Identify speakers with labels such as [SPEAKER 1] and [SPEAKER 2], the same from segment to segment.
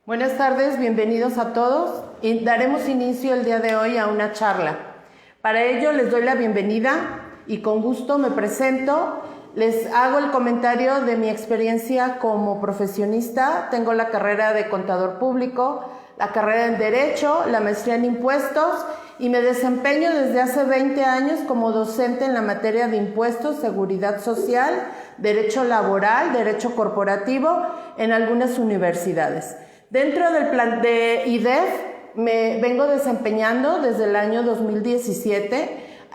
[SPEAKER 1] Buenas tardes, bienvenidos a todos. Daremos inicio el día de hoy a una charla. Para ello les doy la bienvenida y con gusto me presento. Les hago el comentario de mi experiencia como profesionista. Tengo la carrera de contador público, la carrera en Derecho, la maestría en Impuestos y me desempeño desde hace 20 años como docente en la materia de Impuestos, Seguridad Social, Derecho Laboral, Derecho Corporativo en algunas universidades. Dentro del plan de IDEF me vengo desempeñando desde el año 2017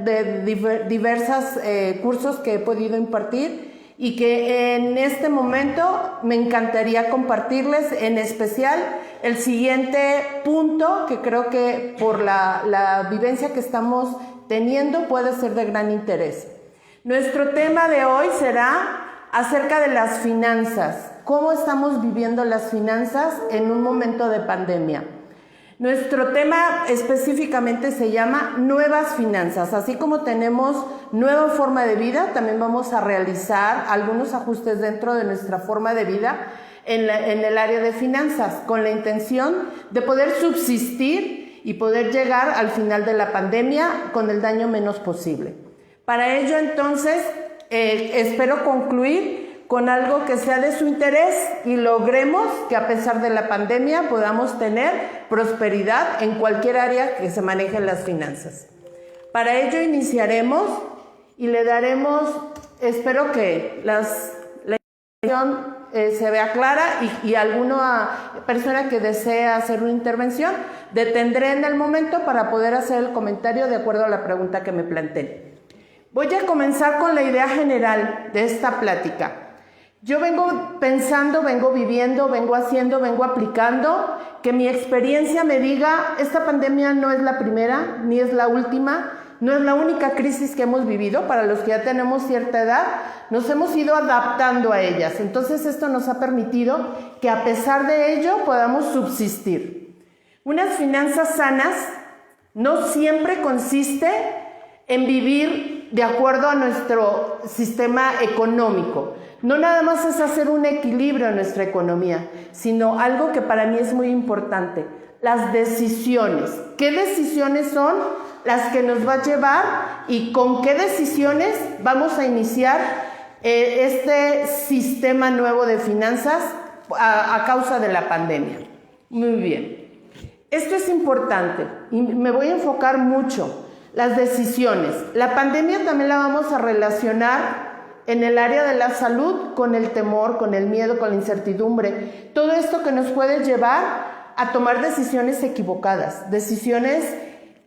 [SPEAKER 1] de diversos cursos que he podido impartir y que en este momento me encantaría compartirles, en especial el siguiente punto que creo que por la vivencia que estamos teniendo puede ser de gran interés. Nuestro tema de hoy será acerca de las finanzas. ¿Cómo estamos viviendo las finanzas en un momento de pandemia? Nuestro tema específicamente se llama Nuevas Finanzas. Así como tenemos nueva forma de vida, también vamos a realizar algunos ajustes dentro de nuestra forma de vida en el área de finanzas, con la intención de poder subsistir y poder llegar al final de la pandemia con el daño menos posible. Para ello, entonces, espero concluir con algo que sea de su interés y logremos que a pesar de la pandemia podamos tener prosperidad en cualquier área que se manejen las finanzas. Para ello iniciaremos y le daremos, espero que la información se vea clara y alguna persona que desee hacer una intervención, detendré en el momento para poder hacer el comentario de acuerdo a la pregunta que me planteé. Voy a comenzar con la idea general de esta plática. Yo vengo pensando, vengo viviendo, vengo haciendo, vengo aplicando, que mi experiencia me diga, esta pandemia no es la primera, ni es la última, no es la única crisis que hemos vivido. Para los que ya tenemos cierta edad, nos hemos ido adaptando a ellas. Entonces esto nos ha permitido que a pesar de ello podamos subsistir. Unas finanzas sanas no siempre consiste en vivir de acuerdo a nuestro sistema económico. No nada más es hacer un equilibrio en nuestra economía, sino algo que para mí es muy importante, las decisiones. ¿Qué decisiones son las que nos va a llevar y con qué decisiones vamos a iniciar este sistema nuevo de finanzas a causa de la pandemia? Muy bien. Esto es importante y me voy a enfocar mucho. Las decisiones. La pandemia también la vamos a relacionar en el área de la salud con el temor, con el miedo, con la incertidumbre. Todo esto que nos puede llevar a tomar decisiones equivocadas, decisiones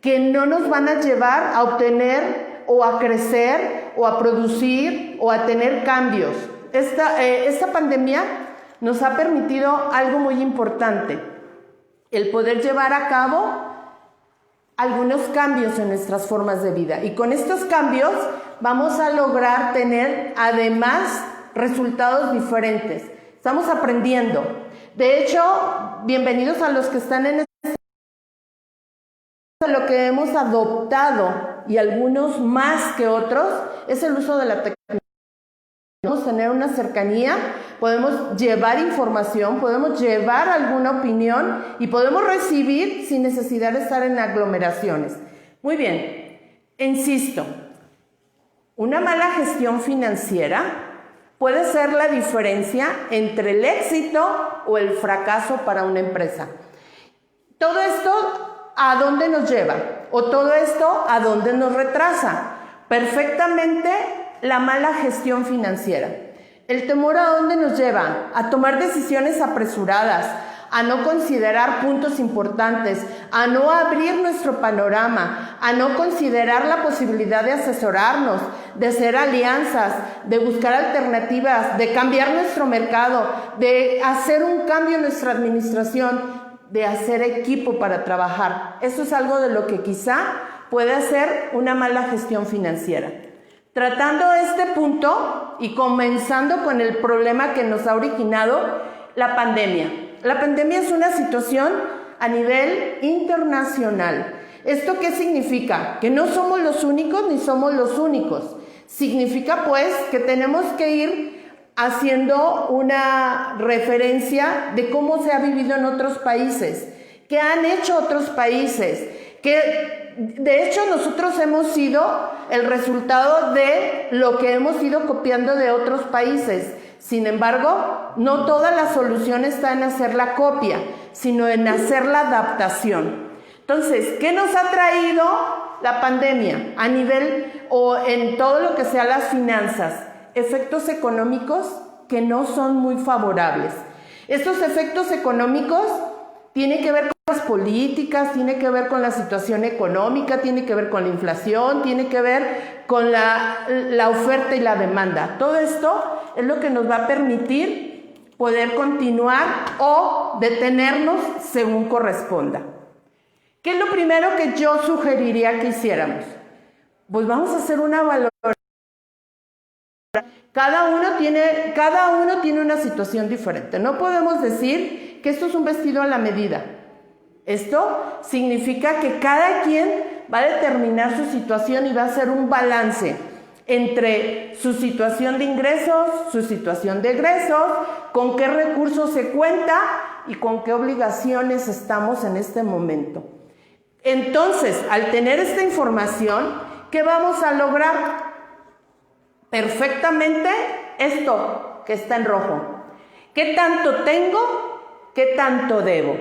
[SPEAKER 1] que no nos van a llevar a obtener o a crecer o a producir o a tener cambios. Esta pandemia nos ha permitido algo muy importante, el poder llevar a cabo algunos cambios en nuestras formas de vida. Y con estos cambios vamos a lograr tener además resultados diferentes. Estamos aprendiendo. De hecho, bienvenidos a los que están en lo que hemos adoptado, y algunos más que otros, es el uso de la tecnología. Podemos tener una cercanía, podemos llevar información, podemos llevar alguna opinión y podemos recibir sin necesidad de estar en aglomeraciones. Muy bien, insisto, una mala gestión financiera puede ser la diferencia entre el éxito o el fracaso para una empresa. Todo esto, ¿a dónde nos lleva? O todo esto, ¿a dónde nos retrasa? Perfectamente la mala gestión financiera. El temor, ¿a dónde nos lleva? A tomar decisiones apresuradas, a no considerar puntos importantes, a no abrir nuestro panorama, a no considerar la posibilidad de asesorarnos, de hacer alianzas, de buscar alternativas, de cambiar nuestro mercado, de hacer un cambio en nuestra administración, de hacer equipo para trabajar. Eso es algo de lo que quizá puede ser una mala gestión financiera. Tratando este punto y comenzando con el problema que nos ha originado la pandemia. La pandemia es una situación a nivel internacional. ¿Esto qué significa? Que no somos los únicos ni somos los únicos. Significa pues que tenemos que ir haciendo una referencia de cómo se ha vivido en otros países, qué han hecho otros países, que de hecho nosotros hemos sido el resultado de lo que hemos ido copiando de otros países. Sin embargo, no toda la solución está en hacer la copia, sino en hacer la adaptación. Entonces, ¿qué nos ha traído la pandemia a nivel o en todo lo que sea las finanzas? Efectos económicos que no son muy favorables. Estos efectos económicos tienen que ver con las políticas, tiene que ver con la situación económica, tiene que ver con la inflación, tiene que ver con la oferta y la demanda. Todo esto es lo que nos va a permitir poder continuar o detenernos según corresponda. ¿Qué es lo primero que yo sugeriría que hiciéramos? Pues vamos a hacer una valoración. Cada uno tiene una situación diferente. No podemos decir que esto es un vestido a la medida. Esto significa que cada quien va a determinar su situación y va a hacer un balance entre su situación de ingresos, su situación de egresos, con qué recursos se cuenta y con qué obligaciones estamos en este momento. Entonces, al tener esta información, ¿qué vamos a lograr? Perfectamente esto que está en rojo. ¿Qué tanto tengo? ¿Qué tanto debo?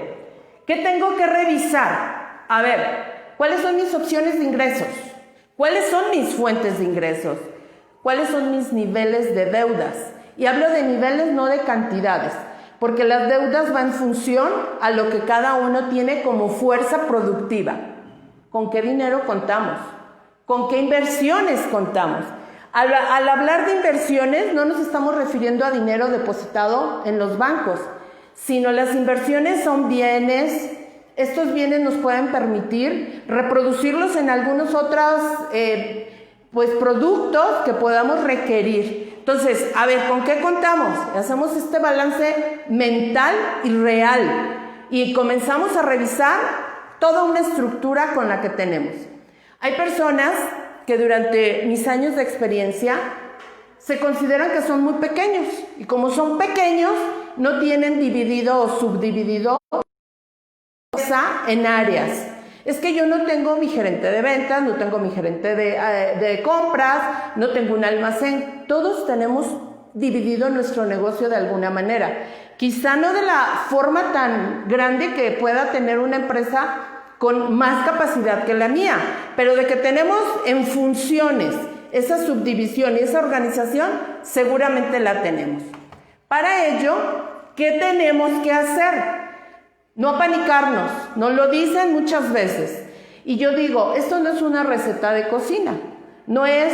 [SPEAKER 1] ¿Qué tengo que revisar? A ver, ¿cuáles son mis opciones de ingresos? ¿Cuáles son mis fuentes de ingresos? ¿Cuáles son mis niveles de deudas? Y hablo de niveles, no de cantidades, porque las deudas van en función a lo que cada uno tiene como fuerza productiva. ¿Con qué dinero contamos? ¿Con qué inversiones contamos? Al hablar de inversiones no nos estamos refiriendo a dinero depositado en los bancos, sino las inversiones son bienes. Estos bienes nos pueden permitir reproducirlos en algunos otros productos que podamos requerir. Entonces, a ver, ¿con qué contamos? Hacemos este balance mental y real y comenzamos a revisar toda una estructura con la que tenemos. Hay personas que durante mis años de experiencia se consideran que son muy pequeños y como son pequeños no tienen dividido o subdividido en áreas. Es que yo no tengo mi gerente de ventas, no tengo mi gerente de compras, no tengo un almacén. Todos tenemos dividido nuestro negocio de alguna manera. Quizá no de la forma tan grande que pueda tener una empresa con más capacidad que la mía, pero de que tenemos en funciones esa subdivisión y esa organización, seguramente la tenemos. Para ello, ¿qué tenemos que hacer? No apanicarnos, nos lo dicen muchas veces. Y yo digo, esto no es una receta de cocina, no es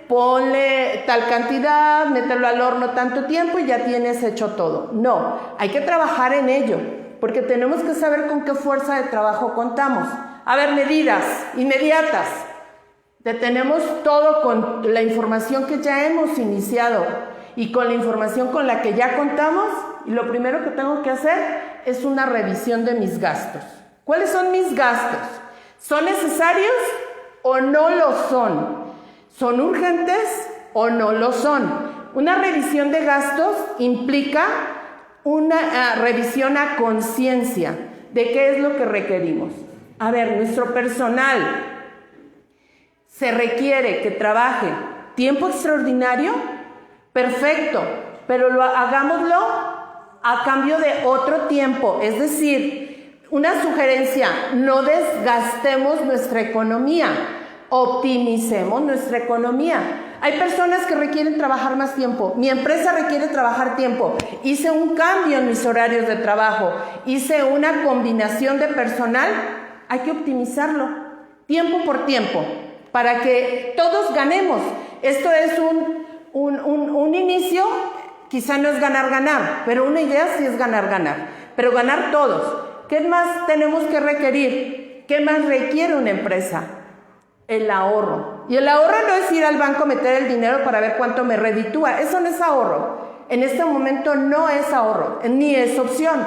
[SPEAKER 1] ponle tal cantidad, mételo al horno tanto tiempo y ya tienes hecho todo. No, hay que trabajar en ello, porque tenemos que saber con qué fuerza de trabajo contamos. A ver, medidas inmediatas. Detenemos todo con la información que ya hemos iniciado y con la información con la que ya contamos, y lo primero que tengo que hacer es una revisión de mis gastos. ¿Cuáles son mis gastos? ¿Son necesarios o no lo son? ¿Son urgentes o no lo son? Una revisión de gastos implica una revisión a conciencia de qué es lo que requerimos. A ver, nuestro personal se requiere que trabaje tiempo extraordinario, perfecto, pero hagámoslo a cambio de otro tiempo. Es decir, una sugerencia, no desgastemos nuestra economía, optimicemos nuestra economía. Hay personas que requieren trabajar más tiempo. Mi empresa requiere trabajar tiempo. Hice un cambio en mis horarios de trabajo. Hice una combinación de personal. Hay que optimizarlo, tiempo por tiempo, para que todos ganemos. Esto es un inicio, quizá no es ganar, pero una idea sí es ganar, pero ganar todos. ¿Qué más tenemos que requerir? ¿Qué más requiere una empresa? El ahorro. Y el ahorro no es ir al banco, meter el dinero para ver cuánto me reditúa. Eso no es ahorro. En este momento no es ahorro, ni es opción.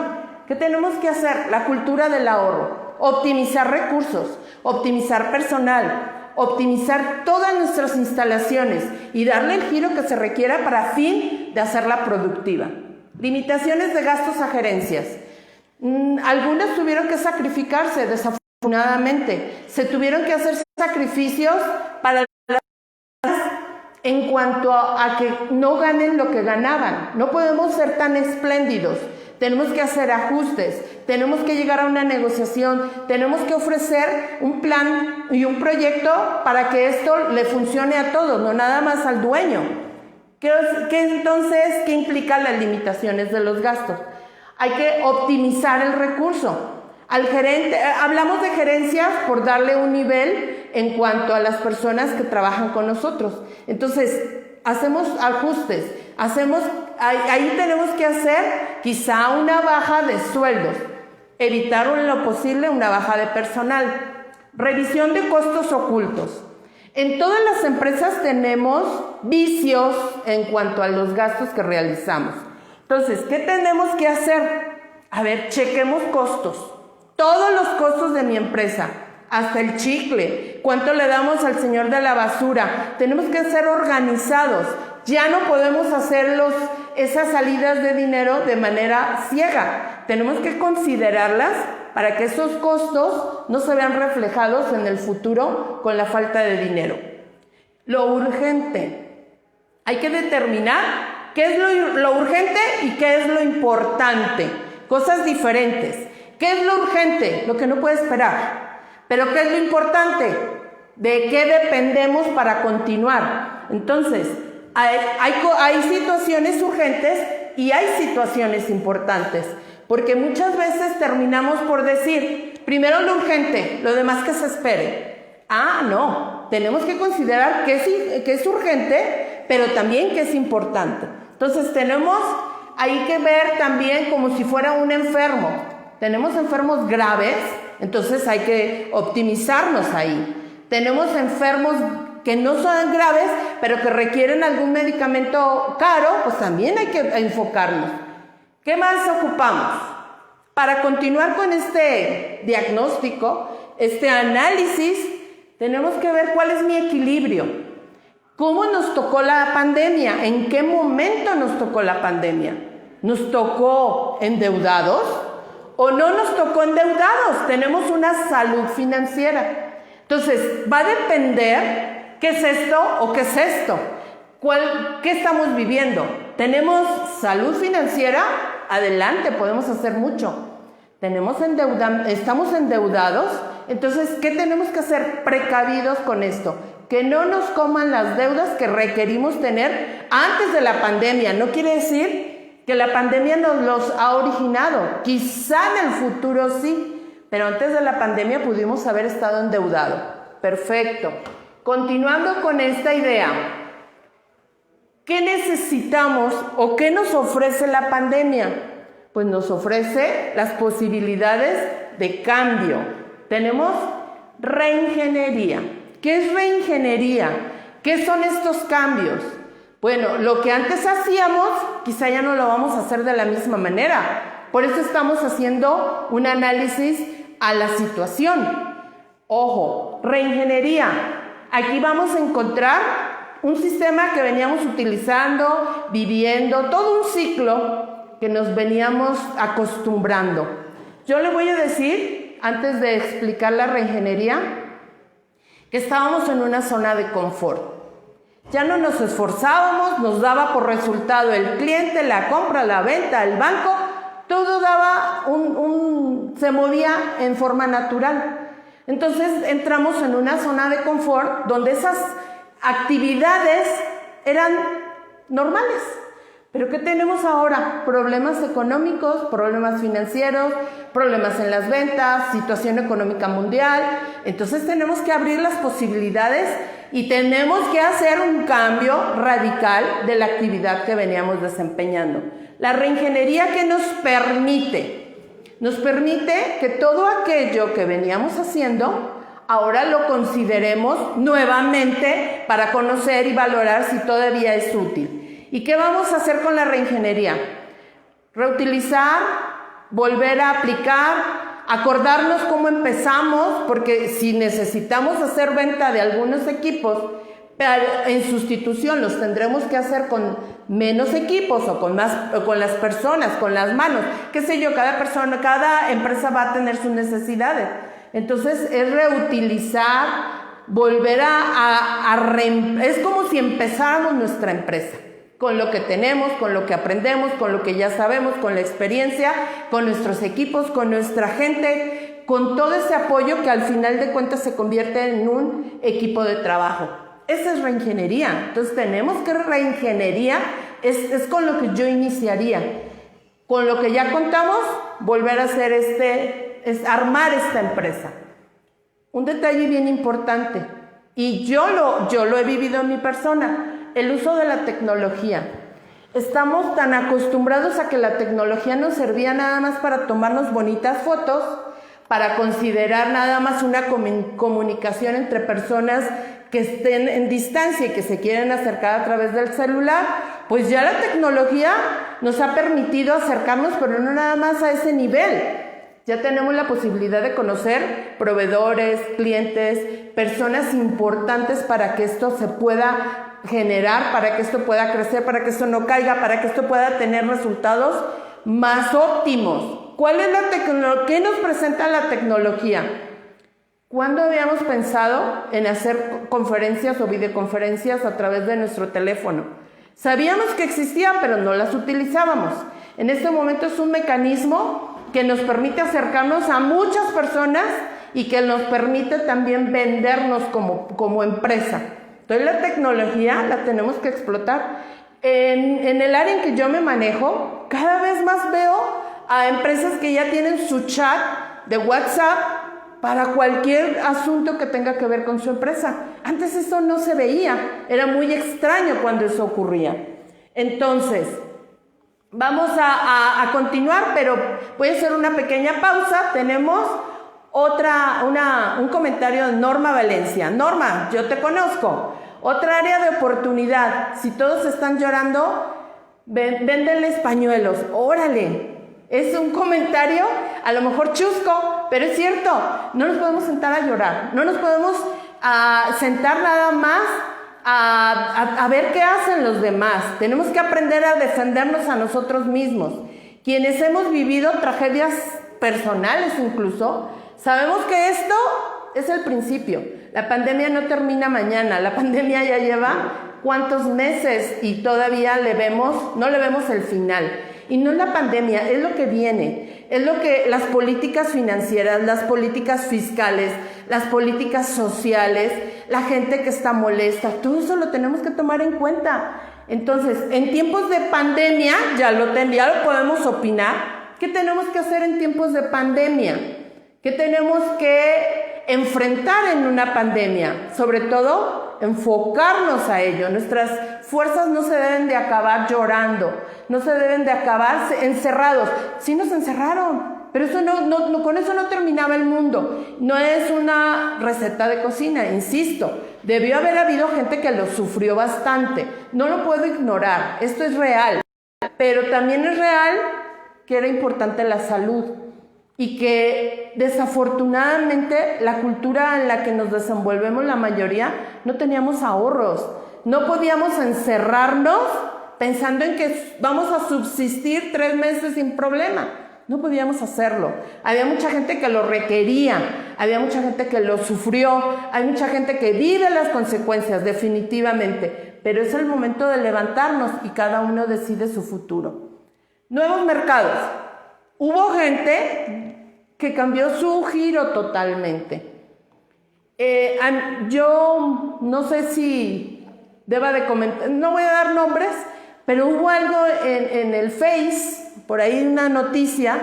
[SPEAKER 1] ¿Qué tenemos que hacer? La cultura del ahorro. Optimizar recursos, optimizar personal, optimizar todas nuestras instalaciones y darle el giro que se requiera para fin de hacerla productiva. Limitaciones de gastos a gerencias. Algunas tuvieron que sacrificarse, desafortunadamente. Se tuvieron que hacer sacrificios para en cuanto a que no ganen lo que ganaban. No podemos ser tan espléndidos. Tenemos que hacer ajustes, tenemos que llegar a una negociación, tenemos que ofrecer un plan y un proyecto para que esto le funcione a todos, no nada más al dueño. Entonces, ¿qué implican las limitaciones de los gastos? Hay que optimizar el recurso. Al gerente, hablamos de gerencias por darle un nivel en cuanto a las personas que trabajan con nosotros. Entonces, hacemos ajustes, ahí tenemos que hacer quizá una baja de sueldos, evitar en lo posible una baja de personal. Revisión de costos ocultos. En todas las empresas tenemos vicios en cuanto a los gastos que realizamos. Entonces, ¿qué tenemos que hacer? A ver, chequemos costos. Todos los costos de mi empresa, hasta el chicle, cuánto le damos al señor de la basura. Tenemos que ser organizados. Ya no podemos hacer esas salidas de dinero de manera ciega. Tenemos que considerarlas para que esos costos no se vean reflejados en el futuro con la falta de dinero. Lo urgente. Hay que determinar qué es lo urgente y qué es lo importante. Cosas diferentes. ¿Qué es lo urgente? Lo que no puede esperar. ¿Pero qué es lo importante? ¿De qué dependemos para continuar? Entonces, hay situaciones urgentes y hay situaciones importantes. Porque muchas veces terminamos por decir, primero lo urgente, lo demás que se espere. No, tenemos que considerar que es urgente, pero también que es importante. Entonces, hay que ver también como si fuera un enfermo. Tenemos enfermos graves, entonces hay que optimizarnos ahí. Tenemos enfermos que no son graves, pero que requieren algún medicamento caro, pues también hay que enfocarnos. ¿Qué más ocupamos? Para continuar con este diagnóstico, este análisis, tenemos que ver cuál es mi equilibrio. ¿Cómo nos tocó la pandemia? ¿En qué momento nos tocó la pandemia? ¿Nos tocó endeudados? ¿O no nos tocó endeudados? Tenemos una salud financiera. Entonces, va a depender qué es esto o qué es esto. ¿Qué estamos viviendo? ¿Tenemos salud financiera? Adelante, podemos hacer mucho. ¿Estamos endeudados? Entonces, ¿qué tenemos que hacer? Precavidos con esto. Que no nos coman las deudas que requerimos tener antes de la pandemia. No quiere decir que la pandemia nos los ha originado. Quizá en el futuro sí, pero antes de la pandemia pudimos haber estado endeudados. Perfecto. Continuando con esta idea, ¿qué necesitamos o qué nos ofrece la pandemia? Pues nos ofrece las posibilidades de cambio. Tenemos reingeniería. ¿Qué es reingeniería? ¿Qué son estos cambios? Bueno, lo que antes hacíamos, quizá ya no lo vamos a hacer de la misma manera. Por eso estamos haciendo un análisis a la situación. Ojo, reingeniería. Aquí vamos a encontrar un sistema que veníamos utilizando, viviendo, todo un ciclo que nos veníamos acostumbrando. Yo le voy a decir, antes de explicar la reingeniería, que estábamos en una zona de confort. Ya no nos esforzábamos, nos daba por resultado el cliente, la compra, la venta, el banco, todo daba se movía en forma natural. Entonces entramos en una zona de confort donde esas actividades eran normales. ¿Pero qué tenemos ahora? Problemas económicos, problemas financieros, problemas en las ventas, situación económica mundial. Entonces tenemos que abrir las posibilidades y tenemos que hacer un cambio radical de la actividad que veníamos desempeñando. La reingeniería que nos permite que todo aquello que veníamos haciendo ahora lo consideremos nuevamente para conocer y valorar si todavía es útil. ¿Y qué vamos a hacer con la reingeniería? Reutilizar, volver a aplicar, acordarnos cómo empezamos, porque si necesitamos hacer venta de algunos equipos, pero en sustitución los tendremos que hacer con menos equipos o con las personas, con las manos, qué sé yo, cada empresa va a tener sus necesidades. Entonces es reutilizar, volver es como si empezáramos nuestra empresa, con lo que tenemos, con lo que aprendemos, con lo que ya sabemos, con la experiencia, con nuestros equipos, con nuestra gente, con todo ese apoyo que al final de cuentas se convierte en un equipo de trabajo. Esa es reingeniería. Entonces tenemos que reingeniería, es con lo que yo iniciaría. Con lo que ya contamos, volver a hacer es armar esta empresa. Un detalle bien importante, y yo lo he vivido en mi persona, el uso de la tecnología. Estamos tan acostumbrados a que la tecnología nos servía nada más para tomarnos bonitas fotos, para considerar nada más una comunicación entre personas que estén en distancia y que se quieren acercar a través del celular. Pues ya la tecnología nos ha permitido acercarnos, pero no nada más a ese nivel. Ya tenemos la posibilidad de conocer proveedores, clientes, personas importantes para que esto se pueda generar, para que esto pueda crecer, para que esto no caiga, para que esto pueda tener resultados más óptimos. ¿Cuál es la tecnología? ¿Qué nos presenta la tecnología? ¿Cuándo habíamos pensado en hacer conferencias o videoconferencias a través de nuestro teléfono? Sabíamos que existían, pero no las utilizábamos. En este momento es un mecanismo que nos permite acercarnos a muchas personas y que nos permite también vendernos como empresa. Entonces la tecnología la tenemos que explotar. En el área en que yo me manejo, cada vez más veo a empresas que ya tienen su chat de WhatsApp para cualquier asunto que tenga que ver con su empresa. Antes eso no se veía, era muy extraño cuando eso ocurría. Entonces, vamos a continuar, pero voy a hacer una pequeña pausa. Tenemos un comentario de Norma Valencia. Norma, yo te conozco. Otra área de oportunidad. Si todos están llorando, véndenles pañuelos. Órale. Es un comentario a lo mejor chusco, pero es cierto. No nos podemos sentar a llorar. No nos podemos sentar nada más a ver qué hacen los demás. Tenemos que aprender a defendernos a nosotros mismos. Quienes hemos vivido tragedias personales incluso, sabemos que esto es el principio. La pandemia no termina mañana. La pandemia ya lleva cuántos meses y todavía no le vemos el final. Y no es la pandemia, es lo que viene. Es lo que las políticas financieras, las políticas fiscales, las políticas sociales, la gente que está molesta, todo eso lo tenemos que tomar en cuenta. Entonces, en tiempos de pandemia, ya lo podemos opinar. ¿Qué tenemos que hacer en tiempos de pandemia? ¿Qué tenemos que enfrentar en una pandemia? Sobre todo, enfocarnos a ello. Nuestras fuerzas no se deben de acabar llorando, no se deben de acabar encerrados. Sí nos encerraron, pero eso con eso no terminaba el mundo. No es una receta de cocina, insisto. Debió haber habido gente que lo sufrió bastante. No lo puedo ignorar, esto es real. Pero también es real que era importante la salud y que desafortunadamente la cultura en la que nos desenvolvemos la mayoría no teníamos ahorros. No podíamos encerrarnos pensando en que vamos a subsistir 3 meses sin problema. No podíamos hacerlo. Había mucha gente que lo requería, había mucha gente que lo sufrió, hay mucha gente que vive las consecuencias definitivamente, pero es el momento de levantarnos y cada uno decide su futuro. Nuevos mercados. Hubo gente que cambió su giro totalmente. Yo no sé si deba de comentar, no voy a dar nombres, pero hubo algo en el Face, por ahí una noticia,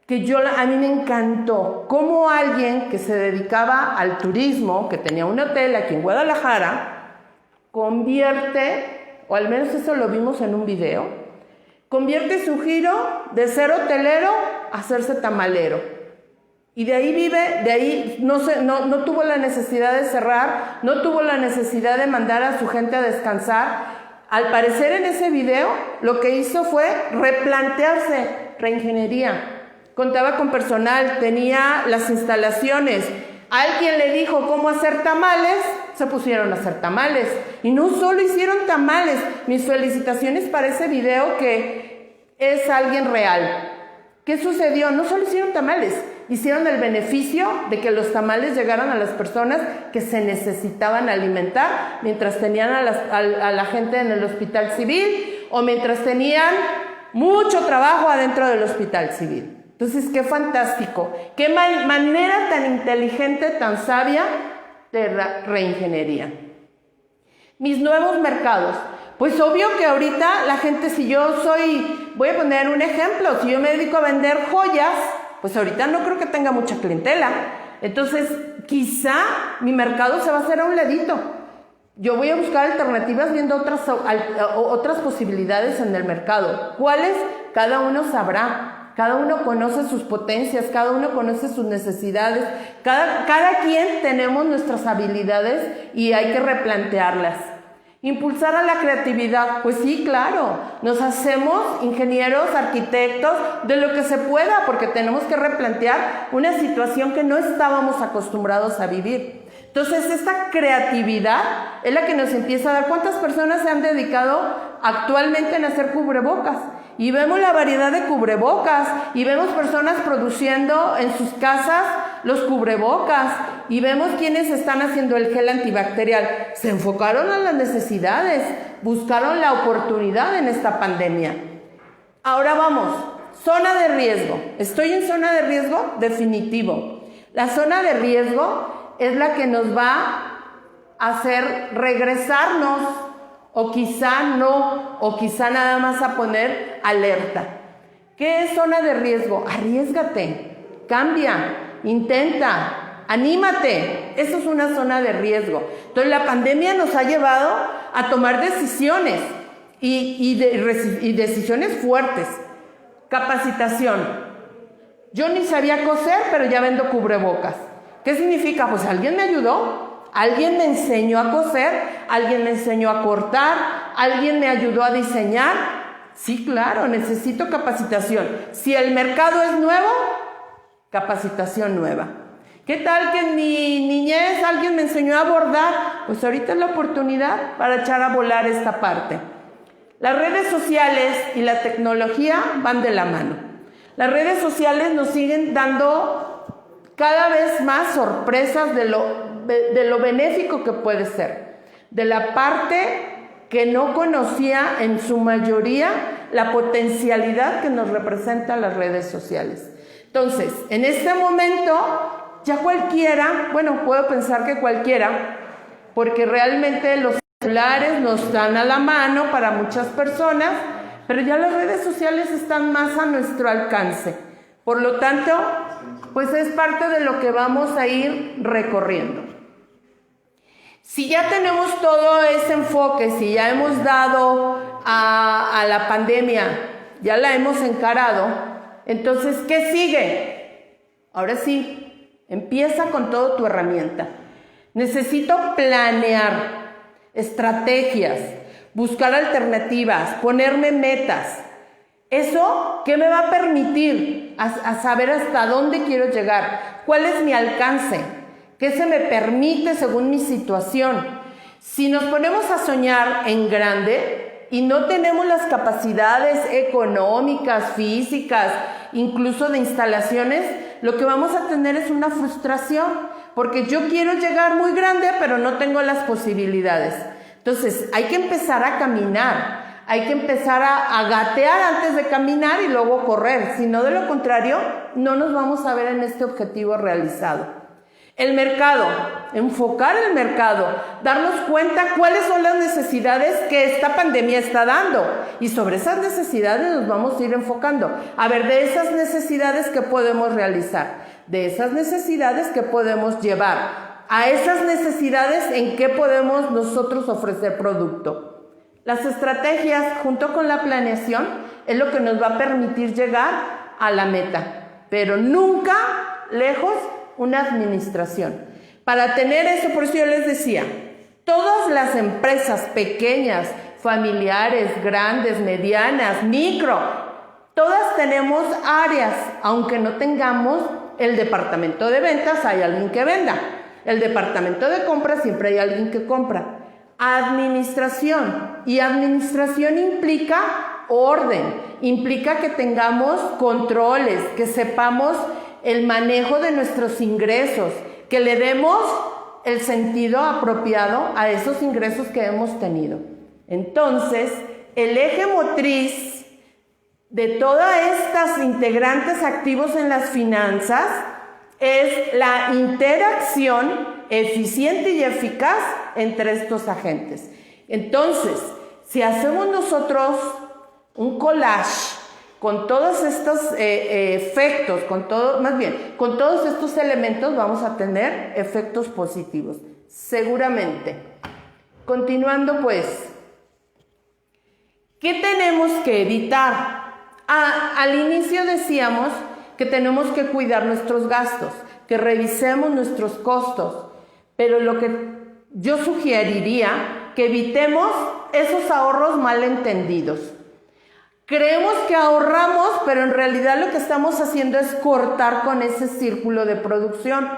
[SPEAKER 1] que a mí me encantó. Cómo alguien que se dedicaba al turismo, que tenía un hotel aquí en Guadalajara, convierte, o al menos eso lo vimos en un video, convierte su giro de ser hotelero a hacerse tamalero. Y de ahí no tuvo la necesidad de cerrar, no tuvo la necesidad de mandar a su gente a descansar. Al parecer en ese video lo que hizo fue replantearse, reingeniería. Contaba con personal, tenía las instalaciones. Alguien le dijo cómo hacer tamales se pusieron a hacer tamales. Y no solo hicieron tamales, mis felicitaciones para ese video que es alguien real. ¿Qué sucedió? No solo hicieron tamales, hicieron el beneficio de que los tamales llegaran a las personas que se necesitaban alimentar mientras tenían a la gente en el hospital civil o mientras tenían mucho trabajo adentro del hospital civil. Entonces, qué fantástico, qué manera tan inteligente, tan sabia de reingeniería. Mis nuevos mercados. Pues obvio que ahorita la gente, voy a poner un ejemplo, si yo me dedico a vender joyas, pues ahorita no creo que tenga mucha clientela. Entonces, quizá mi mercado se va a hacer a un ladito. Yo voy a buscar alternativas viendo otras posibilidades en el mercado. ¿Cuáles? Cada uno sabrá. Cada uno conoce sus potencias, cada uno conoce sus necesidades. Cada quien tenemos nuestras habilidades y hay que replantearlas. Impulsar a la creatividad, pues sí, claro, nos hacemos ingenieros, arquitectos, de lo que se pueda, porque tenemos que replantear una situación que no estábamos acostumbrados a vivir. Entonces, esta creatividad es la que nos empieza a dar. ¿Cuántas personas se han dedicado actualmente en hacer cubrebocas? Y vemos la variedad de cubrebocas, y vemos personas produciendo en sus casas los cubrebocas, y vemos quienes están haciendo el gel antibacterial. Se enfocaron a las necesidades, buscaron la oportunidad en esta pandemia. Ahora vamos, zona de riesgo. ¿Estoy en zona de riesgo? Definitivo. La zona de riesgo es la que nos va a hacer regresarnos, o quizá no, o quizá nada más a poner alerta. ¿Qué es zona de riesgo? Arriésgate, cambia, intenta, anímate. Eso es una zona de riesgo. Entonces la pandemia nos ha llevado a tomar decisiones y decisiones fuertes. Capacitación. Yo ni sabía coser, pero ya vendo cubrebocas. ¿Qué significa? Pues alguien me ayudó. Alguien me enseñó a coser, alguien me enseñó a cortar, alguien me ayudó a diseñar. Sí, claro, necesito capacitación. Si el mercado es nuevo, capacitación nueva. ¿Qué tal que en mi niñez alguien me enseñó a bordar? Pues ahorita es la oportunidad para echar a volar esta parte. Las redes sociales y la tecnología van de la mano. Las redes sociales nos siguen dando cada vez más sorpresas de lo benéfico que puede ser, de la parte que no conocía en su mayoría la potencialidad que nos representan las redes sociales. Entonces, en este momento, ya cualquiera, bueno, puedo pensar que cualquiera, porque realmente los celulares nos dan a la mano para muchas personas, pero ya las redes sociales están más a nuestro alcance. Por lo tanto, pues es parte de lo que vamos a ir recorriendo. Si ya tenemos todo ese enfoque, si ya hemos dado a la pandemia, ya la hemos encarado, entonces, ¿qué sigue? Ahora sí, empieza con toda tu herramienta. Necesito planear estrategias, buscar alternativas, ponerme metas. ¿Eso qué me va a permitir a saber hasta dónde quiero llegar? ¿Cuál es mi alcance? ¿Qué se me permite según mi situación? Si nos ponemos a soñar en grande y no tenemos las capacidades económicas, físicas, incluso de instalaciones, lo que vamos a tener es una frustración, porque yo quiero llegar muy grande, pero no tengo las posibilidades. Entonces, hay que empezar a caminar, hay que empezar a gatear antes de caminar y luego correr, si no, de lo contrario, no nos vamos a ver en este objetivo realizado. El mercado, enfocar el mercado, darnos cuenta cuáles son las necesidades que esta pandemia está dando y sobre esas necesidades nos vamos a ir enfocando. A ver, de esas necesidades que podemos realizar, de esas necesidades que podemos llevar, a esas necesidades en qué podemos nosotros ofrecer producto. Las estrategias junto con la planeación es lo que nos va a permitir llegar a la meta, pero nunca lejos una administración. Para tener eso, por eso yo les decía, todas las empresas pequeñas, familiares, grandes, medianas, micro, todas tenemos áreas, aunque no tengamos el departamento de ventas, hay alguien que venda. El departamento de compra siempre hay alguien que compra. Administración. Y administración implica orden, implica que tengamos controles, que sepamos el manejo de nuestros ingresos, que le demos el sentido apropiado a esos ingresos que hemos tenido. Entonces, el eje motriz de todas estas integrantes activos en las finanzas es la interacción eficiente y eficaz entre estos agentes. Entonces, si hacemos nosotros un collage con todos estos efectos, con todos estos elementos, vamos a tener efectos positivos, seguramente. Continuando pues, ¿qué tenemos que evitar? Al inicio decíamos que tenemos que cuidar nuestros gastos, que revisemos nuestros costos, pero lo que yo sugeriría que evitemos esos ahorros malentendidos. Creemos que ahorramos, pero en realidad lo que estamos haciendo es cortar con ese círculo de producción.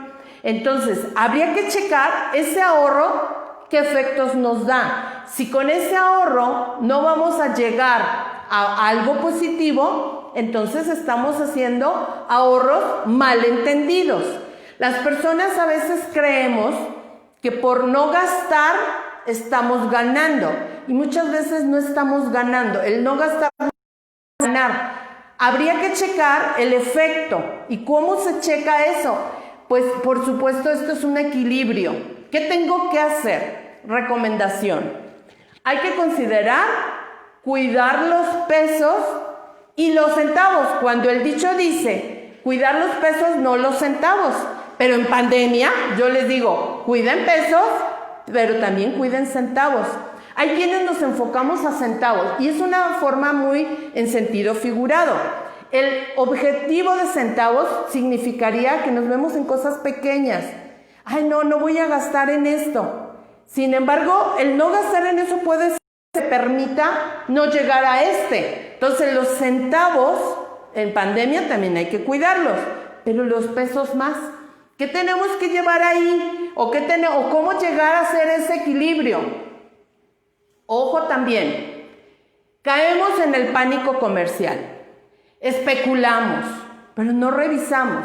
[SPEAKER 1] Entonces, habría que checar ese ahorro, qué efectos nos da. Si con ese ahorro no vamos a llegar a algo positivo, entonces estamos haciendo ahorros malentendidos. Las personas a veces creemos que por no gastar estamos ganando, y muchas veces no estamos ganando. El no gastar no es ganar. Habría que checar el efecto. ¿Y cómo se checa eso? Pues por supuesto esto es un equilibrio. ¿Qué tengo que hacer? Recomendación. Hay que considerar cuidar los pesos y los centavos. Cuando el dicho dice cuidar los pesos, no los centavos. Pero en pandemia yo les digo, cuiden pesos, pero también cuiden centavos. Hay quienes nos enfocamos a centavos y es una forma muy en sentido figurado. El objetivo de centavos significaría que nos vemos en cosas pequeñas. Ay, no voy a gastar en esto. Sin embargo, el no gastar en eso puede ser que te permita no llegar a este. Entonces, los centavos en pandemia también hay que cuidarlos, pero los pesos más. ¿Qué tenemos que llevar ahí? ¿O cómo llegar a hacer ese equilibrio? Ojo también, caemos en el pánico comercial, especulamos, pero no revisamos.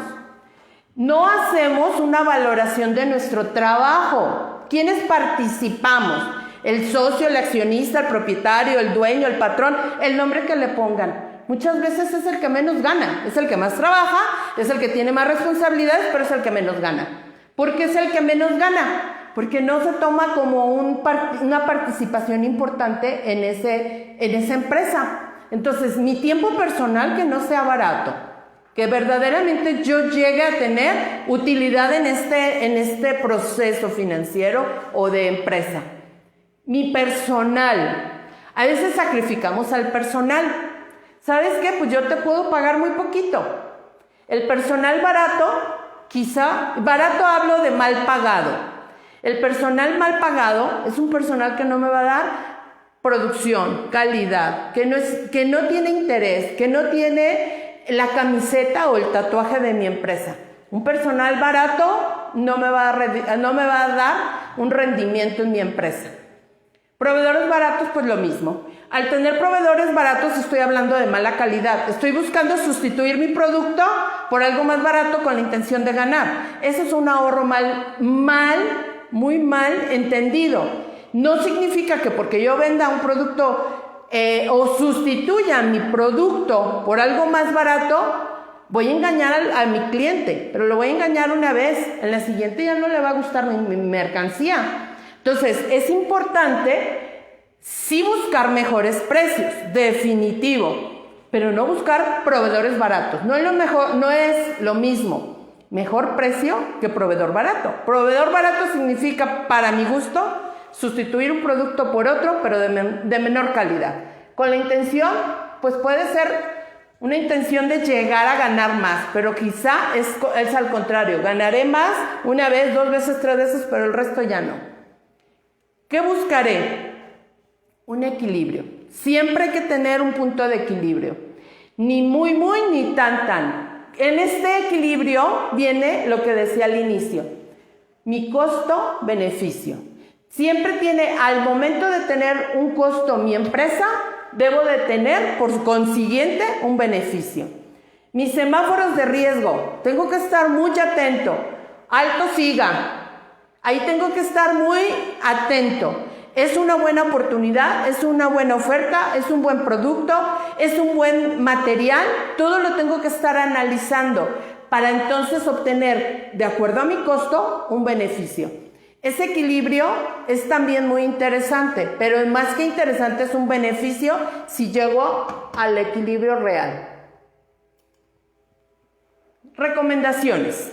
[SPEAKER 1] No hacemos una valoración de nuestro trabajo. ¿Quiénes participamos? El socio, el accionista, el propietario, el dueño, el patrón, el nombre que le pongan. Muchas veces es el que menos gana, es el que más trabaja, es el que tiene más responsabilidades, pero es el que menos gana. ¿Por qué es el que menos gana? Porque no se toma como una participación importante en esa empresa. Entonces, mi tiempo personal que no sea barato, que verdaderamente yo llegue a tener utilidad en este proceso financiero o de empresa. Mi personal, a veces sacrificamos al personal. ¿Sabes qué? Pues yo te puedo pagar muy poquito. El personal barato, barato hablo de mal pagado. El personal mal pagado es un personal que no me va a dar producción, calidad, que no tiene interés, que no tiene la camiseta o el tatuaje de mi empresa. Un personal barato no me va a dar un rendimiento en mi empresa. Proveedores baratos, pues lo mismo. Al tener proveedores baratos estoy hablando de mala calidad. Estoy buscando sustituir mi producto por algo más barato con la intención de ganar. Eso es un ahorro muy mal entendido. No significa que porque yo venda un producto o sustituya mi producto por algo más barato, voy a engañar a mi cliente, pero lo voy a engañar una vez. En la siguiente ya no le va a gustar mi mercancía. Entonces, es importante sí buscar mejores precios, definitivo, pero no buscar proveedores baratos. No es lo mismo mejor precio que proveedor barato. Proveedor barato significa, para mi gusto, sustituir un producto por otro, pero de menor calidad. Con la intención, pues puede ser una intención de llegar a ganar más, pero quizá es al contrario. Ganaré más una vez, 2 veces, 3 veces, pero el resto ya no. ¿Qué buscaré? Un equilibrio. Siempre hay que tener un punto de equilibrio. Ni muy, ni tan. En este equilibrio viene lo que decía al inicio. mi costo-beneficio. Siempre tiene, al momento de tener un costo mi empresa, debo de tener, por consiguiente, un beneficio. Mis semáforos de riesgo, tengo que estar muy atento. Alto siga. Ahí tengo que estar muy atento. Es una buena oportunidad, es una buena oferta, es un buen producto, es un buen material. Todo lo tengo que estar analizando para entonces obtener, de acuerdo a mi costo, un beneficio. Ese equilibrio es también muy interesante, pero más que interesante es un beneficio si llego al equilibrio real. Recomendaciones.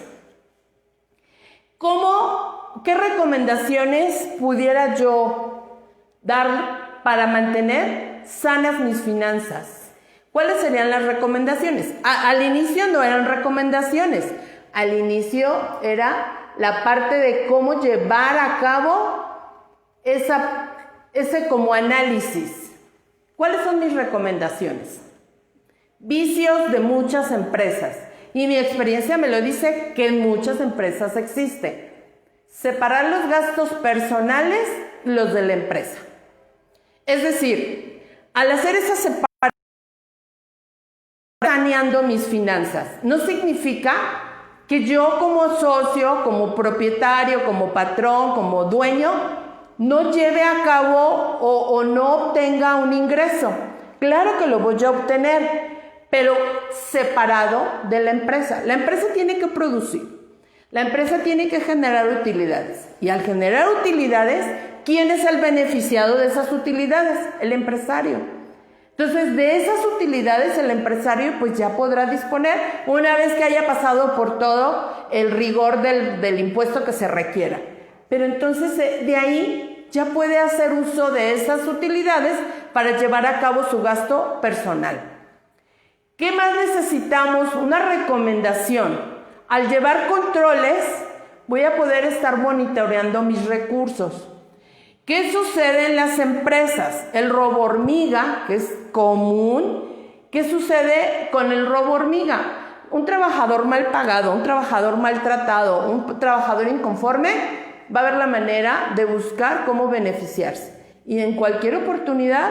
[SPEAKER 1] ¿Qué recomendaciones pudiera yo dar para mantener sanas mis finanzas? ¿Cuáles serían las recomendaciones? Al inicio no eran recomendaciones. Al inicio era la parte de cómo llevar a cabo ese como análisis. ¿Cuáles son mis recomendaciones? Vicios de muchas empresas. Y mi experiencia me lo dice que en muchas empresas existe. Separar los gastos personales y los de la empresa. Es decir, al hacer esa separación, saneando mis finanzas. No significa que yo como socio, como propietario, como patrón, como dueño, no lleve a cabo o no obtenga un ingreso. Claro que lo voy a obtener, pero separado de la empresa. La empresa tiene que producir. La empresa tiene que generar utilidades. Y al generar utilidades, ¿quién es el beneficiado de esas utilidades? El empresario. Entonces, de esas utilidades el empresario pues ya podrá disponer una vez que haya pasado por todo el rigor del impuesto que se requiera. Pero entonces de ahí ya puede hacer uso de esas utilidades para llevar a cabo su gasto personal. ¿Qué más necesitamos? Una recomendación. Al llevar controles, voy a poder estar monitoreando mis recursos. ¿Qué sucede en las empresas? El robo hormiga, que es común. ¿Qué sucede con el robo hormiga? Un trabajador mal pagado, un trabajador maltratado, un trabajador inconforme, va a ver la manera de buscar cómo beneficiarse. Y en cualquier oportunidad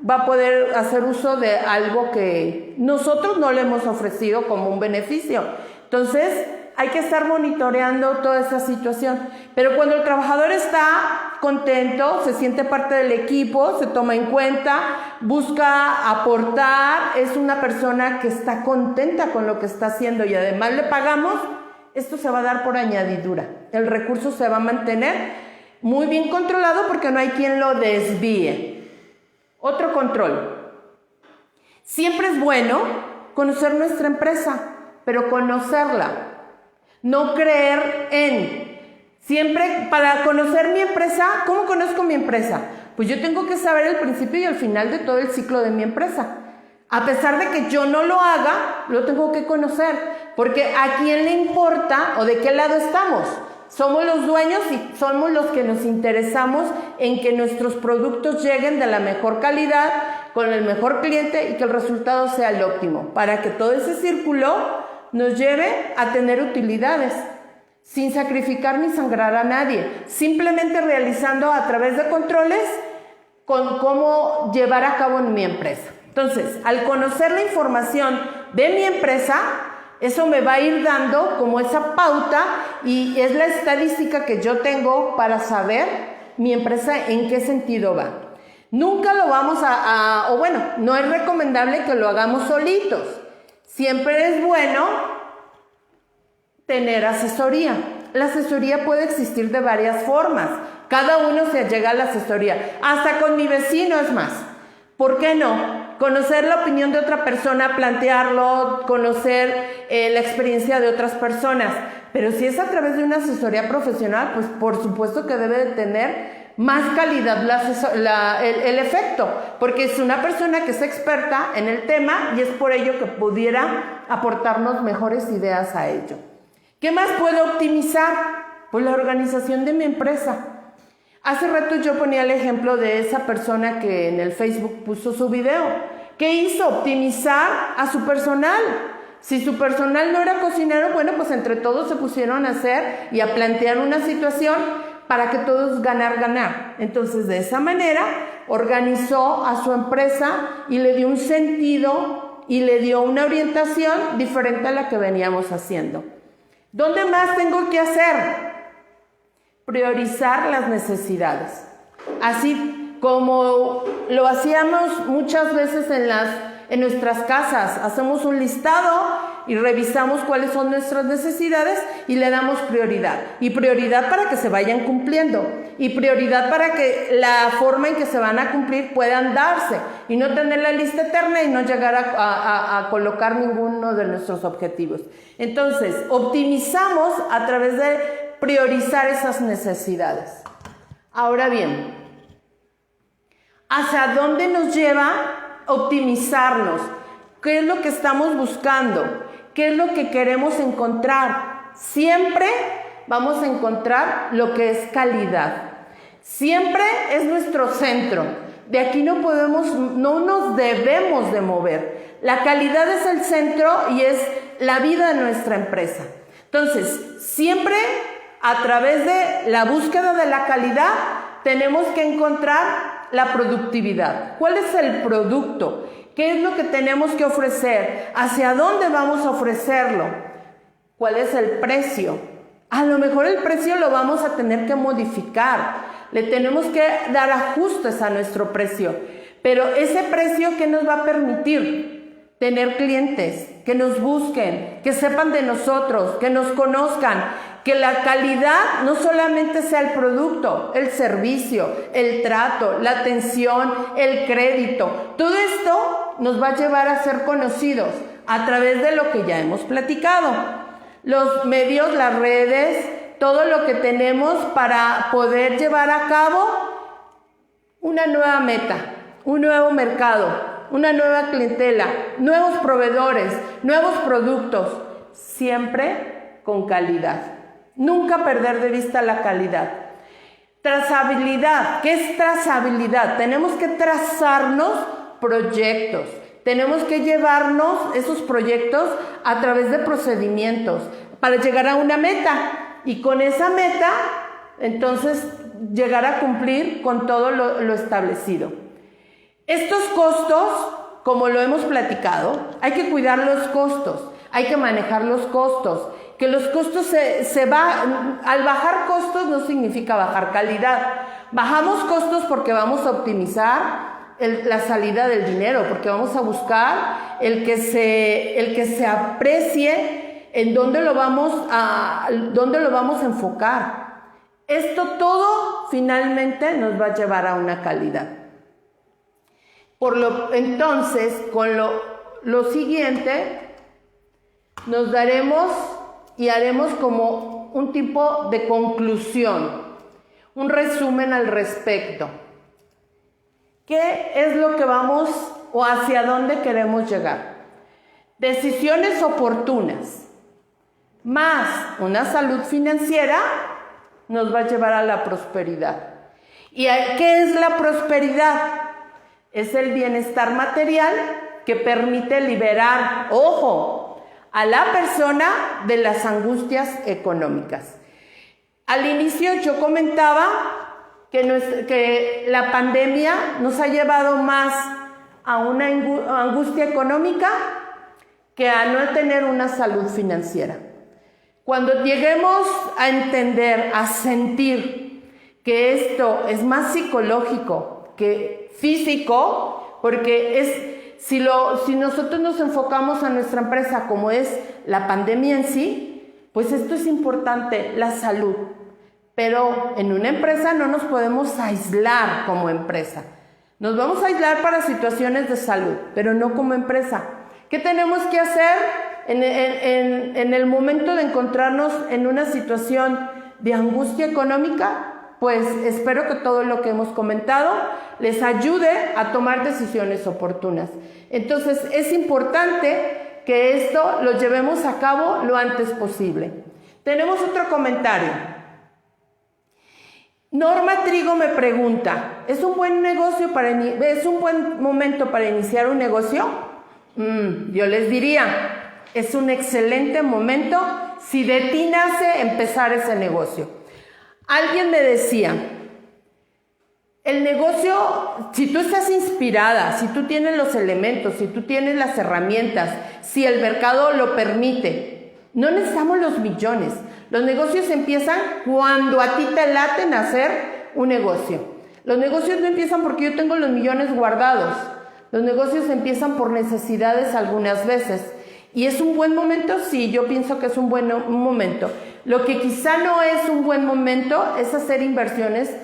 [SPEAKER 1] va a poder hacer uso de algo que nosotros no le hemos ofrecido como un beneficio. Entonces, hay que estar monitoreando toda esa situación. Pero cuando el trabajador está contento, se siente parte del equipo, se toma en cuenta, busca aportar, es una persona que está contenta con lo que está haciendo y además le pagamos, esto se va a dar por añadidura. El recurso se va a mantener muy bien controlado porque no hay quien lo desvíe. Otro control. Siempre es bueno conocer nuestra empresa, pero conocerla. No creer en. Siempre para conocer mi empresa, ¿cómo conozco mi empresa? Pues yo tengo que saber el principio y el final de todo el ciclo de mi empresa. A pesar de que yo no lo haga, lo tengo que conocer. Porque ¿a quién le importa o de qué lado estamos? Somos los dueños y somos los que nos interesamos en que nuestros productos lleguen de la mejor calidad, con el mejor cliente y que el resultado sea el óptimo. Para que todo ese círculo nos lleve a tener utilidades, sin sacrificar ni sangrar a nadie, simplemente realizando a través de controles con cómo llevar a cabo en mi empresa. Entonces, al conocer la información de mi empresa, eso me va a ir dando como esa pauta y es la estadística que yo tengo para saber mi empresa en qué sentido va. Nunca lo vamos o bueno, no es recomendable que lo hagamos solitos. Siempre es bueno tener asesoría. La asesoría puede existir de varias formas. Cada uno se llega a la asesoría. Hasta con mi vecino es más. ¿Por qué no? Conocer la opinión de otra persona, plantearlo, conocer la experiencia de otras personas. Pero si es a través de una asesoría profesional, pues por supuesto que debe de tener más calidad el efecto, porque es una persona que es experta en el tema y es por ello que pudiera aportarnos mejores ideas a ello. ¿Qué más puedo optimizar? Pues la organización de mi empresa. Hace rato yo ponía el ejemplo de esa persona que en el Facebook puso su video. ¿Qué hizo? Optimizar a su personal. Si su personal no era cocinero, bueno, pues entre todos se pusieron a hacer y a plantear una situación para que todos ganar. Entonces, de esa manera, organizó a su empresa y le dio un sentido y le dio una orientación diferente a la que veníamos haciendo. ¿Dónde más tengo que hacer? Priorizar las necesidades. Así como lo hacíamos muchas veces en nuestras casas, hacemos un listado y revisamos cuáles son nuestras necesidades y le damos prioridad. Y prioridad para que se vayan cumpliendo. Y prioridad para que la forma en que se van a cumplir puedan darse. Y no tener la lista eterna y no llegar a colocar ninguno de nuestros objetivos. Entonces, optimizamos a través de priorizar esas necesidades. Ahora bien, ¿hacia dónde nos lleva optimizarnos? ¿Qué es lo que estamos buscando? ¿Qué es lo que queremos encontrar? Siempre vamos a encontrar lo que es calidad. Siempre es nuestro centro. De aquí no nos debemos de mover. La calidad es el centro y es la vida de nuestra empresa. Entonces, siempre a través de la búsqueda de la calidad tenemos que encontrar la productividad. ¿Cuál es el producto? ¿Qué es lo que tenemos que ofrecer? ¿Hacia dónde vamos a ofrecerlo? ¿Cuál es el precio? A lo mejor el precio lo vamos a tener que modificar. Le tenemos que dar ajustes a nuestro precio. Pero ese precio, ¿qué nos va a permitir? Tener clientes, que nos busquen, que sepan de nosotros, que nos conozcan, que la calidad no solamente sea el producto, el servicio, el trato, la atención, el crédito. Todo esto nos va a llevar a ser conocidos a través de lo que ya hemos platicado. Los medios, las redes, todo lo que tenemos para poder llevar a cabo una nueva meta, un nuevo mercado, una nueva clientela, nuevos proveedores, nuevos productos, siempre con calidad. Nunca perder de vista la calidad. Trazabilidad. ¿Qué es trazabilidad? Tenemos que trazarnos proyectos. Tenemos que llevarnos esos proyectos a través de procedimientos para llegar a una meta. Y con esa meta, entonces, llegar a cumplir con todo lo establecido. Estos costos, como lo hemos platicado, hay que cuidar los costos. Hay que manejar los costos. Que los costos al bajar costos no significa bajar calidad. Bajamos costos porque vamos a optimizar la salida del dinero, porque vamos a buscar el que se aprecie en dónde lo vamos a enfocar. Esto todo finalmente nos va a llevar a una calidad. Entonces, con lo siguiente, nos daremos y haremos como un tipo de conclusión, un resumen al respecto. ¿Qué es lo que vamos o hacia dónde queremos llegar? Decisiones oportunas más una salud financiera nos va a llevar a la prosperidad. ¿Y qué es la prosperidad? Es el bienestar material que permite liberar, ojo, a la persona de las angustias económicas. Al inicio yo comentaba que la pandemia nos ha llevado más a una angustia económica que a no tener una salud financiera. Cuando lleguemos a entender, a sentir que esto es más psicológico que físico, porque si nosotros nos enfocamos a nuestra empresa como es la pandemia en sí, pues esto es importante, la salud. Pero en una empresa no nos podemos aislar como empresa. Nos vamos a aislar para situaciones de salud, pero no como empresa. ¿Qué tenemos que hacer en el momento de encontrarnos en una situación de angustia económica? Pues espero que todo lo que hemos comentado les ayude a tomar decisiones oportunas. Entonces es importante que esto lo llevemos a cabo lo antes posible. Tenemos otro comentario. Norma Trigo me pregunta, ¿es un buen momento para iniciar un negocio? Yo les diría, es un excelente momento si de ti nace empezar ese negocio. Alguien me decía, el negocio, si tú estás inspirada, si tú tienes los elementos, si tú tienes las herramientas, si el mercado lo permite, no necesitamos los millones. Los negocios empiezan cuando a ti te laten hacer un negocio. Los negocios no empiezan porque yo tengo los millones guardados. Los negocios empiezan por necesidades algunas veces. ¿Y es un buen momento? Sí, yo pienso que es un momento. Lo que quizá no es un buen momento es hacer inversiones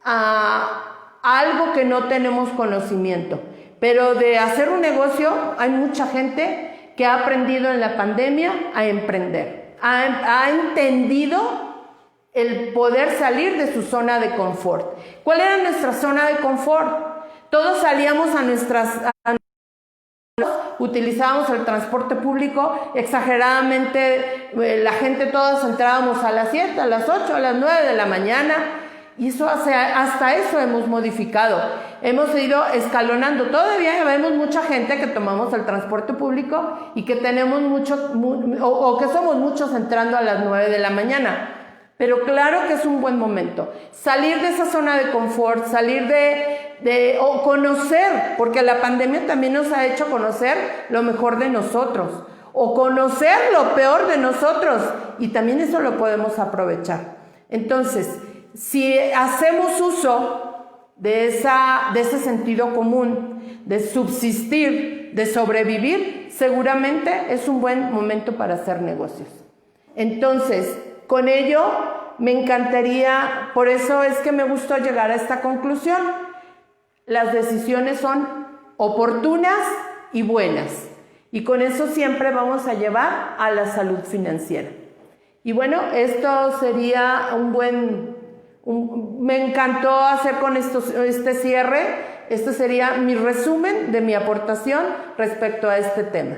[SPEAKER 1] a algo que no tenemos conocimiento. Pero de hacer un negocio hay mucha gente que ha aprendido en la pandemia a emprender. Ha entendido el poder salir de su zona de confort. ¿Cuál era nuestra zona de confort? Todos salíamos utilizábamos el transporte público exageradamente, la gente todos entrábamos a las 7, a las 8, a las 9 de la mañana, y eso hasta eso hemos modificado, hemos ido escalonando. Todavía vemos mucha gente que tomamos el transporte público y que tenemos o que somos muchos entrando a las 9 de la mañana. Pero claro que es un buen momento. Salir de esa zona de confort, salir o conocer, porque la pandemia también nos ha hecho conocer lo mejor de nosotros, o conocer lo peor de nosotros, y también eso lo podemos aprovechar. Entonces, si hacemos uso de ese sentido común, de subsistir, de sobrevivir, seguramente es un buen momento para hacer negocios. Entonces, con ello, me encantaría, por eso es que me gustó llegar a esta conclusión. Las decisiones son oportunas y buenas. Y con eso siempre vamos a llevar a la salud financiera. Y bueno, esto sería me encantó hacer con este cierre. Este sería mi resumen de mi aportación respecto a este tema.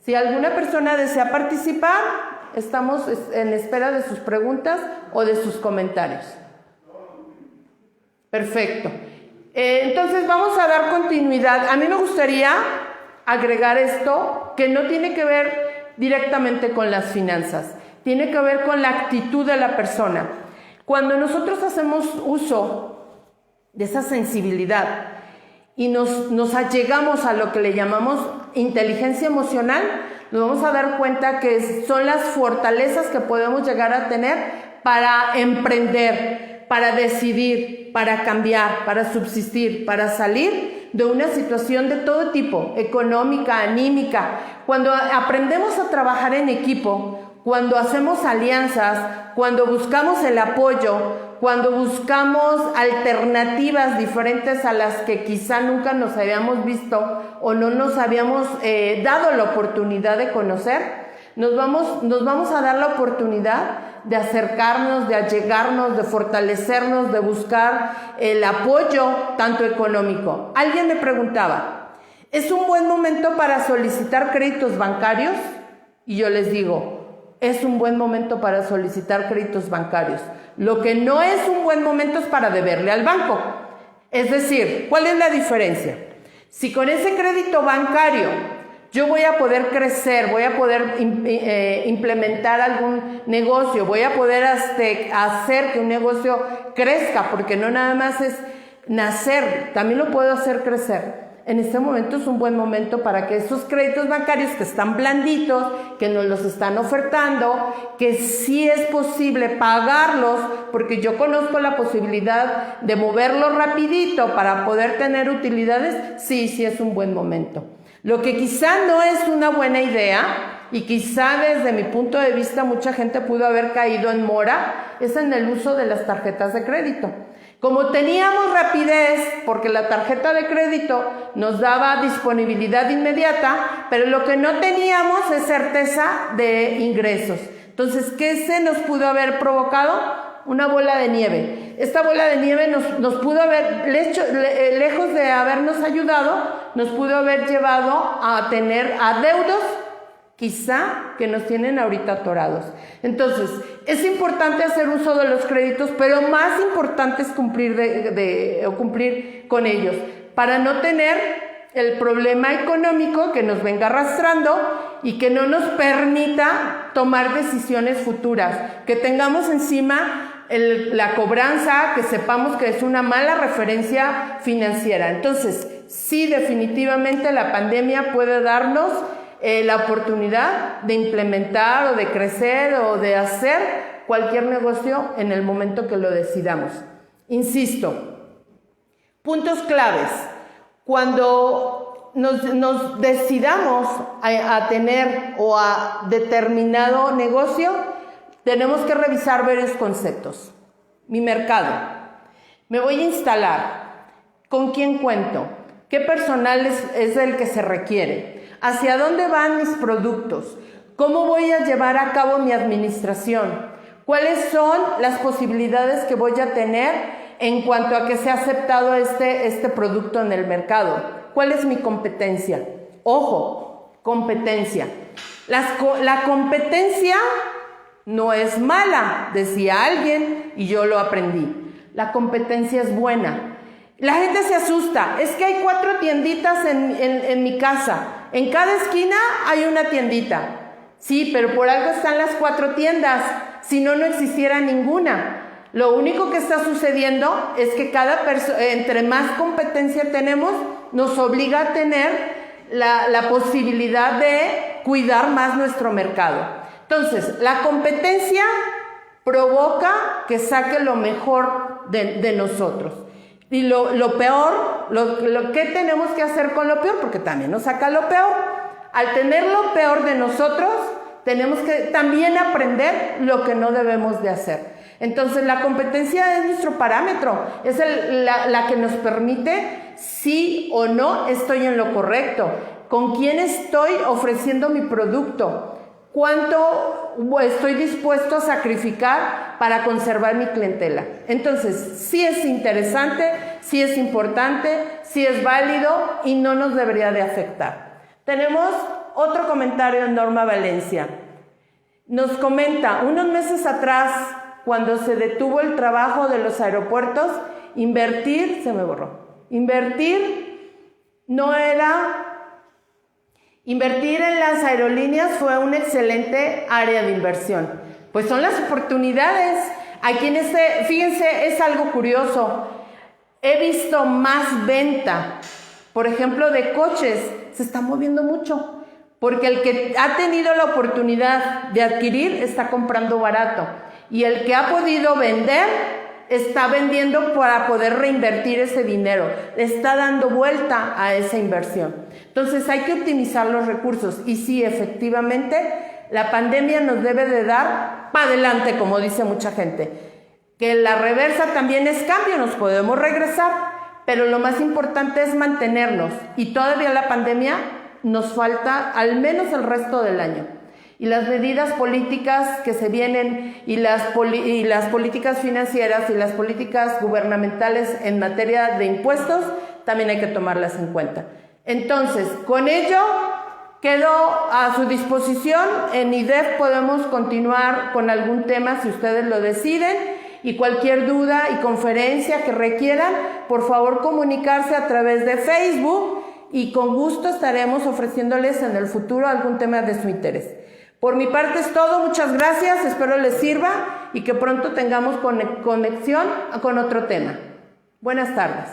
[SPEAKER 1] Si alguna persona desea participar, estamos en espera de sus preguntas o de sus comentarios. Perfecto. Entonces vamos a dar continuidad. A mí me gustaría agregar esto que no tiene que ver directamente con las finanzas. Tiene que ver con la actitud de la persona. Cuando nosotros hacemos uso de esa sensibilidad y nos allegamos a lo que le llamamos inteligencia emocional, nos vamos a dar cuenta que son las fortalezas que podemos llegar a tener para emprender, para decidir, para cambiar, para subsistir, para salir de una situación de todo tipo, económica, anímica. Cuando aprendemos a trabajar en equipo, cuando hacemos alianzas, cuando buscamos el apoyo, cuando buscamos alternativas diferentes a las que quizá nunca nos habíamos visto o no nos habíamos dado la oportunidad de conocer, nos vamos a dar la oportunidad de acercarnos, de allegarnos, de fortalecernos, de buscar el apoyo tanto económico. Alguien me preguntaba, ¿es un buen momento para solicitar créditos bancarios? Y yo les digo, es un buen momento para solicitar créditos bancarios. Lo que no es un buen momento es para deberle al banco. Es decir, ¿cuál es la diferencia? Si con ese crédito bancario yo voy a poder crecer, voy a poder implementar algún negocio, voy a poder hacer que un negocio crezca, porque no nada más es nacer, también lo puedo hacer crecer. En este momento es un buen momento para que esos créditos bancarios que están blanditos, que nos los están ofertando, que sí es posible pagarlos, porque yo conozco la posibilidad de moverlos rapidito para poder tener utilidades, sí es un buen momento. Lo que quizá no es una buena idea, y quizá desde mi punto de vista mucha gente pudo haber caído en mora, es en el uso de las tarjetas de crédito. Como teníamos rapidez, porque la tarjeta de crédito nos daba disponibilidad inmediata, pero lo que no teníamos es certeza de ingresos. Entonces, ¿qué se nos pudo haber provocado? Una bola de nieve. Esta bola de nieve nos pudo haber, lejos de habernos ayudado, nos pudo haber llevado a tener adeudos quizá que nos tienen ahorita atorados. Entonces, es importante hacer uso de los créditos, pero más importante es cumplir con ellos, para no tener el problema económico que nos venga arrastrando y que no nos permita tomar decisiones futuras, que tengamos encima la cobranza, que sepamos que es una mala referencia financiera. Entonces, sí, definitivamente la pandemia puede darnos la oportunidad de implementar o de crecer o de hacer cualquier negocio en el momento que lo decidamos. Insisto, puntos claves. Cuando nos decidamos a tener o a determinado negocio, tenemos que revisar varios conceptos. Mi mercado. Me voy a instalar. ¿Con quién cuento? ¿Qué personal es el que se requiere? ¿Hacia dónde van mis productos? ¿Cómo voy a llevar a cabo mi administración? ¿Cuáles son las posibilidades que voy a tener en cuanto a que sea aceptado este producto en el mercado? ¿Cuál es mi competencia? Ojo, competencia. La competencia no es mala, decía alguien, y yo lo aprendí. La competencia es buena. La gente se asusta. Es que hay 4 tienditas en mi casa. En cada esquina hay una tiendita. Sí, pero por algo están las 4 tiendas. Si no, no existiera ninguna. Lo único que está sucediendo es que entre más competencia tenemos, nos obliga a tener la posibilidad de cuidar más nuestro mercado. Entonces, la competencia provoca que saque lo mejor de nosotros. Y lo peor, lo que tenemos que hacer con lo peor, porque también nos saca lo peor. Al tener lo peor de nosotros, tenemos que también aprender lo que no debemos de hacer. Entonces, la competencia es nuestro parámetro, es la que nos permite sí o no estoy en lo correcto, con quién estoy ofreciendo mi producto, cuánto estoy dispuesto a sacrificar para conservar mi clientela. Entonces, sí es interesante, sí es importante, sí es válido y no nos debería de afectar. Tenemos otro comentario de Norma Valencia. Nos comenta, unos meses atrás, cuando se detuvo el trabajo de los aeropuertos, invertir en las aerolíneas fue una excelente área de inversión. Pues son las oportunidades. Fíjense, es algo curioso. He visto más venta, por ejemplo, de coches. Se está moviendo mucho. Porque el que ha tenido la oportunidad de adquirir está comprando barato. Y el que ha podido vender está vendiendo para poder reinvertir ese dinero. Está dando vuelta a esa inversión. Entonces hay que optimizar los recursos. Y sí, efectivamente, la pandemia nos debe de dar para adelante, como dice mucha gente. Que la reversa también es cambio, nos podemos regresar. Pero lo más importante es mantenernos. Y todavía la pandemia nos falta al menos el resto del año. Y las medidas políticas que se vienen y las políticas financieras y las políticas gubernamentales en materia de impuestos también hay que tomarlas en cuenta. Entonces, con ello quedo a su disposición. En IDEF podemos continuar con algún tema si ustedes lo deciden, y cualquier duda y conferencia que requieran, por favor comunicarse a través de Facebook y con gusto estaremos ofreciéndoles en el futuro algún tema de su interés. Por mi parte es todo, muchas gracias, espero les sirva y que pronto tengamos conexión con otro tema. Buenas tardes.